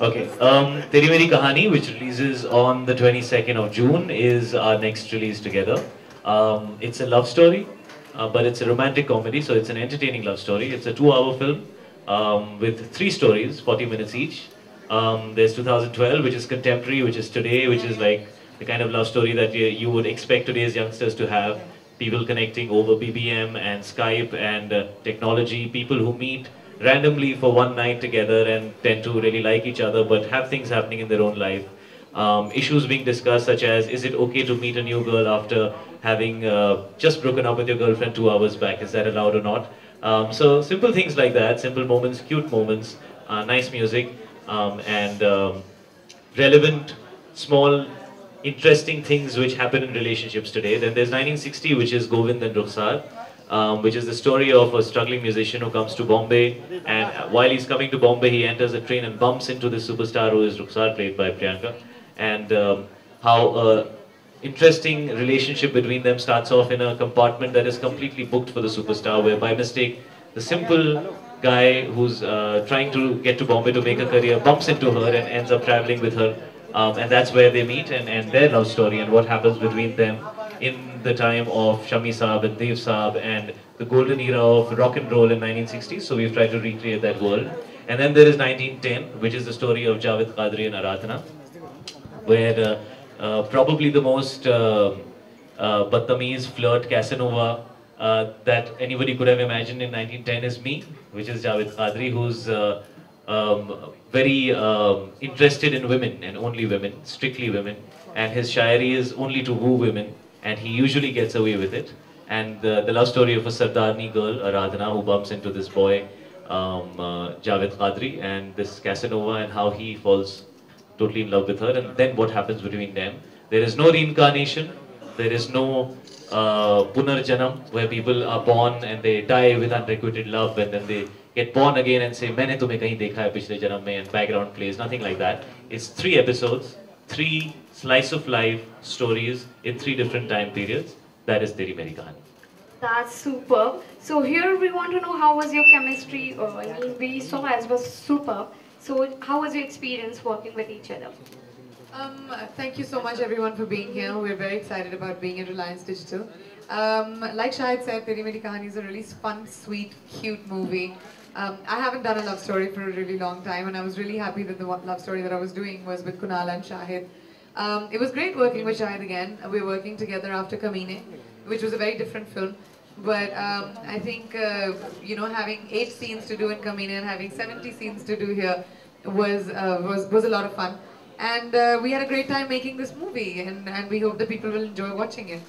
Okay. Teri Meri Kahani, which releases on the 22nd of June, is our next release together. It's a love story, but it's a romantic comedy, so it's an entertaining love story. It's a 2-hour film with 3 stories, 40 minutes each. There's 2012, which is contemporary, which is today, which is like the kind of love story that you would expect today's youngsters to have. People connecting over BBM and Skype and technology, people who meet randomly for one night together and tend to really like each other but have things happening in their own life. Issues being discussed such as, is it okay to meet a new girl after having just broken up with your girlfriend 2 hours back? Is that allowed or not? So simple things like that, simple moments, cute moments, nice music, and relevant, small, interesting things which happen in relationships today. Then there's 1960, which is Govind and Rukhsar, which is the story of a struggling musician who comes to Bombay, and while he's coming to Bombay, he enters a train and bumps into the superstar who is Rukhsar, played by Priyanka, and how a interesting relationship between them starts off in a compartment that is completely booked for the superstar, where by mistake, the simple guy who's trying to get to Bombay to make a career bumps into her and ends up traveling with her. And that's where they meet and their love story and what happens between them in the time of Shami Saab and Dev Saab and the golden era of rock and roll in 1960s. So we've tried to recreate that world. And then there is 1910, which is the story of Javed Qadri and Aradhana, where probably the most Badtameez flirt Casanova that anybody could have imagined in 1910 is me, which is Javed Qadri, who's very interested in women and only women, strictly women, and his shairi is only to woo women, and he usually gets away with it. And the love story of a Sardarni girl, Aradhana, who bumps into this boy, Javed Qadri, and this Casanova, and how he falls totally in love with her, and then what happens between them. There is no reincarnation, there is no Punarjanam, where people are born and they die with unrequited love, and then they get born again and say, "Maine tumhe kahin dekha hai pichle janam mein," and background plays, nothing like that. It's 3 episodes, 3 slice of life stories in 3 different time periods. That is Teri Meri Kahani. That's superb. So here we want to know how was your chemistry? I mean, we saw as was superb. So how was your experience working with each other? Thank you so much everyone for being here. We're very excited about being at Reliance Digital. Like Shahid said, Teri Meri Kahani is a really fun, sweet, cute movie. I haven't done a love story for a really long time, and I was really happy that the love story that I was doing was with Kunal and Shahid. It was great working with Shahid again. We're working together after Kamine, which was a very different film. But I think, having 8 scenes to do in Kamine and having 70 scenes to do here was a lot of fun. And we had a great time making this movie, and we hope that people will enjoy watching it.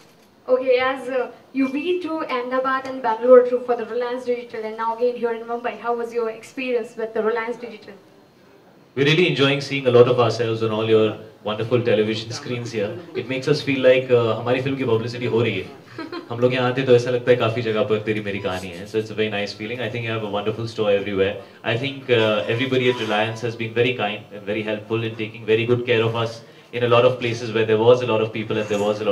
Okay, as you've been to Ahmedabad and Bangalore too for the Reliance Digital, and now again here in Mumbai, how was your experience with the Reliance Digital? We're really enjoying seeing a lot of ourselves on all your wonderful television screens here. It makes us feel like हमारी film की publicity हो रही है. हम लोग यहाँ आते तो ऐसा लगता है काफी जगह पर तेरी मेरी कहानी है. So it's a very nice feeling. I think you have a wonderful store everywhere. I think everybody at Reliance has been very kind and very helpful in taking very good care of us in a lot of places where there was a lot of people and there was a lot of